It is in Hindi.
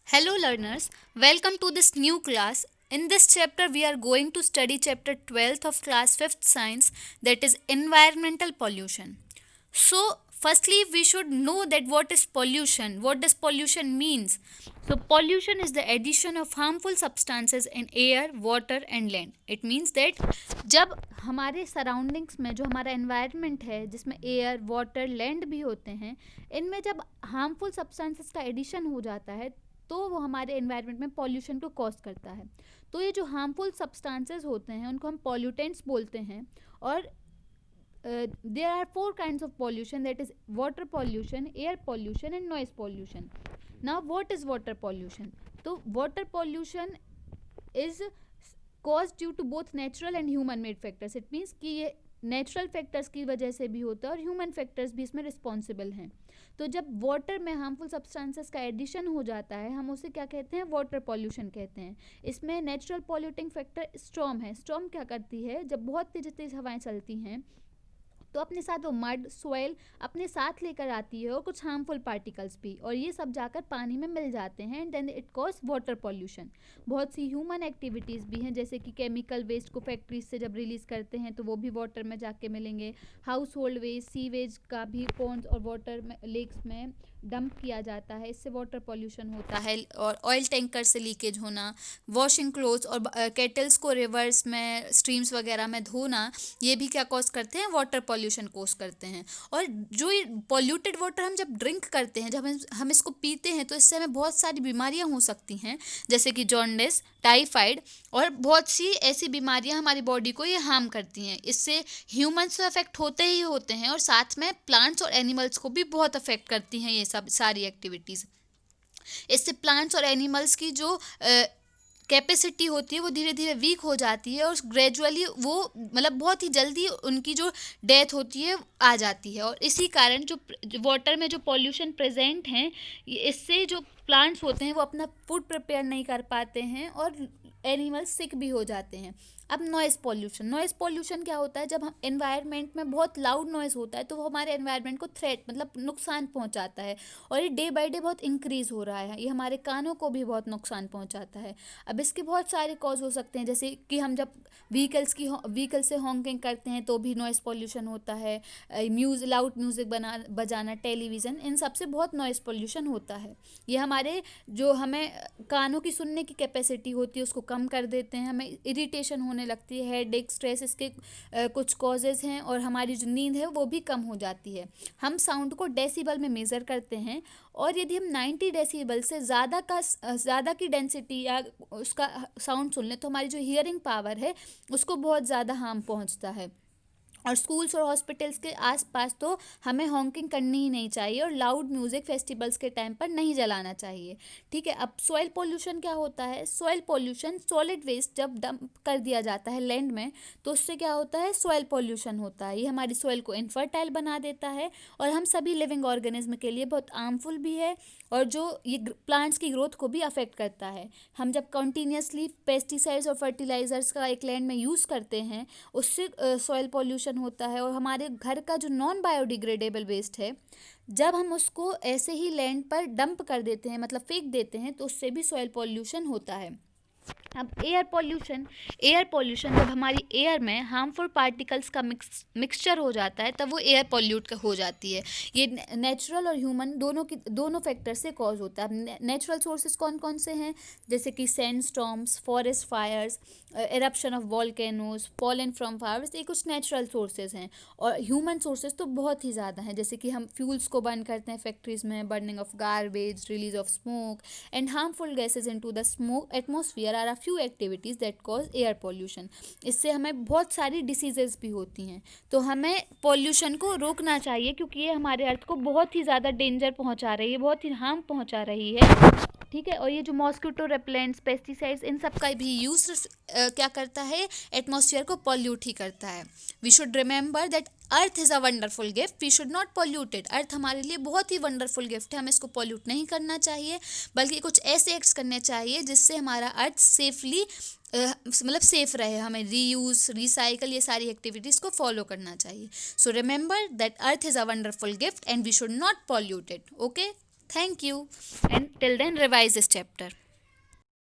Hello learners, welcome to this new class. In this chapter we are going to study chapter 12th of class 5th science, that is environmental pollution. So firstly we should know that what is pollution, what does pollution means. So pollution is the addition of harmful substances in air, water and land. It means that जब हमारे सराउंडिंग्स में जो हमारा एनवायरनमेंट है जिसमें एयर वाटर लैंड भी होते हैं, इनमें जब हार्मफुल सब्सटेंसेस का एडिशन हो जाता है तो वो हमारे एनवायरनमेंट में पॉल्यूशन को कॉज करता है. तो ये जो हार्मफुल सब्सटेंसेस होते हैं उनको हम पॉल्यूटेंट्स बोलते हैं. और there are four kinds of pollution, that is water pollution, air pollution and noise pollution. Now what is water pollution? तो water pollution is cause due to both natural and human made factors. It means कि ये नेचुरल फैक्टर्स की वजह से भी होता है और ह्यूमन फैक्टर्स भी इसमें रिस्पॉन्सिबल हैं. तो जब वाटर में हार्मफुल सब्सटेंसेस का एडिशन हो जाता है हम उसे क्या कहते हैं? वाटर पॉल्यूशन कहते हैं. इसमें नेचुरल पॉल्यूटिंग फैक्टर स्टॉर्म है. स्टॉर्म क्या करती है? जब बहुत तेज तेज हवाएं चलती हैं तो अपने साथ वो मड सॉइल अपने साथ लेकर आती है और कुछ हार्मफुल पार्टिकल्स भी, और ये सब जाकर पानी में मिल जाते हैं and then it cause water pollution. बहुत सी ह्यूमन एक्टिविटीज़ भी हैं, जैसे कि केमिकल वेस्ट को फैक्ट्रीज से जब रिलीज़ करते हैं तो वो भी वाटर में जाके मिलेंगे. हाउस होल्ड वेस्ट, सीवेज का भी पॉन्ड्स और वाटर में लेक्स में डंप किया जाता है, इससे वाटर पॉल्यूशन होता है. और ऑयल टैंकर से लीकेज होना, वॉशिंग क्लोथ्स और केटल्स को रिवर्स में स्ट्रीम्स वगैरह में धोना, ये भी क्या कॉज करते हैं? वाटर पॉल्यूशन कॉज करते हैं. और जो ये पॉल्यूटेड वाटर हम जब ड्रिंक करते हैं, जब हम इसको पीते हैं तो इससे हमें बहुत सारी बीमारियां हो सकती हैं, जैसे कि जॉन्डिस, टाइफाइड और बहुत सी ऐसी बीमारियां हमारी बॉडी को ये हार्म करती हैं. इससे ह्यूमन्स तो अफेक्ट होते ही होते हैं और साथ में प्लांट्स और एनिमल्स को भी बहुत अफेक्ट करती हैं ये सब सारी एक्टिविटीज़. इससे प्लांट्स और एनिमल्स की जो कैपेसिटी होती है वो धीरे धीरे वीक हो जाती है और ग्रेजुअली वो मतलब बहुत ही जल्दी उनकी जो डेथ होती है आ जाती है. और इसी कारण जो वाटर में जो पॉल्यूशन प्रेजेंट हैं, इससे जो प्लांट्स होते हैं वो अपना फूड प्रिपेयर नहीं कर पाते हैं और एनिमल्स सिक भी हो जाते हैं. अब नॉइज़ पॉल्यूशन. नॉइज़ पॉल्यूशन क्या होता है? जब हम एनवायरनमेंट में बहुत लाउड नॉइज़ होता है तो वो हमारे एनवायरनमेंट को थ्रेट मतलब नुकसान पहुंचाता है, और ये डे बाय डे बहुत इंक्रीज़ हो रहा है. ये हमारे कानों को भी बहुत नुकसान पहुंचाता है. अब इसके बहुत सारे कॉज हो सकते हैं, जैसे कि हम जब व्हीकल से हॉन्किंग करते हैं तो भी नॉइज़ पॉल्यूशन होता है. लाउड म्यूज़िक बजाना, टेलीविज़न, इन सब से बहुत नॉइज़ पॉल्यूशन होता है. ये हमारे जो हमें कानों की सुनने की कैपेसिटी होती है उसको कम कर देते हैं, हमें इरिटेशन होने लगती है, हेडेक, स्ट्रेस, इसके कुछ कॉजेज़ हैं. और हमारी जो नींद है वो भी कम हो जाती है. हम साउंड को डेसिबल में मेज़र करते हैं और यदि हम 90 डेसिबल से ज़्यादा की डेंसिटी या उसका साउंड सुन लें तो हमारी जो हियरिंग पावर है उसको बहुत ज़्यादा हार्म पहुंचता है. और स्कूल्स और हॉस्पिटल्स के आसपास तो हमें हॉन्किंग करनी ही नहीं चाहिए और लाउड म्यूज़िक फेस्टिवल्स के टाइम पर नहीं जलाना चाहिए. ठीक है. अब सॉइल पोल्यूशन क्या होता है? सॉइल पोल्यूशन, सॉलिड वेस्ट जब डंप कर दिया जाता है लैंड में तो उससे क्या होता है? सॉइल पोल्यूशन होता है. ये हमारी सॉइल को इनफर्टाइल बना देता है और हम सभी लिविंग ऑर्गेनिज्म के लिए बहुत हार्मफुल भी है, और जो ये प्लांट्स की ग्रोथ को भी अफेक्ट करता है. हम जब कंटिन्यूसली पेस्टिसाइड्स और फर्टिलाइजर्स का एक लैंड में यूज़ करते हैं उससे सॉइल पॉल्यूशन होता है. और हमारे घर का जो नॉन बायोडिग्रेडेबल वेस्ट है, जब हम उसको ऐसे ही लैंड पर डंप कर देते हैं मतलब फेंक देते हैं तो उससे भी सॉइल पॉल्यूशन होता है. अब एयर पोल्यूशन जब हमारी एयर में हार्मफुल पार्टिकल्स का मिक्सचर हो जाता है तब वो एयर पॉल्यूट हो जाती है. ये नेचुरल और ह्यूमन दोनों फैक्टर से कॉज होता है. नेचुरल सोर्सेज कौन कौन से हैं? जैसे कि sand storms, forest fires, eruption of volcanoes, fallen from fires, ये कुछ नेचुरल सोर्सेज हैं. और ह्यूमन सोर्सेज तो बहुत ही ज़्यादा हैं, जैसे कि हम फ्यूल्स को बर्न करते हैं फैक्ट्रीज में, burning of garbage, release of smoke and harmful gases into the smoke atmosphere are a few activities that cause air pollution. इससे हमें बहुत सारी डिसीजेज भी होती हैं. तो हमें पॉल्यूशन को रोकना चाहिए क्योंकि ये हमारे अर्थ को बहुत ही ज़्यादा डेंजर पहुंचा रही है, बहुत ही हार्म पहुंचा रही है. ठीक है. और ये जो मॉस्किटो रेपेलेंट्स, पेस्टिसाइड्स, इन सब का भी यूज़ क्या करता है? एटमॉस्फेयर को पॉल्यूट ही करता है. We should remember that earth is a wonderful gift, we should not pollute it. Earth हमारे लिए बहुत ही वंडरफुल गिफ्ट है, हमें इसको पॉल्यूट नहीं करना चाहिए, बल्कि कुछ ऐसे एक्ट्स करने चाहिए जिससे हमारा अर्थ सेफली मतलब सेफ रहे. हमें रीयूज़, रिसाइकल, ये सारी एक्टिविटीज़ को फॉलो करना चाहिए. So remember that earth is a wonderful gift and we should not pollute it. Okay. Thank you, and till then revise this chapter.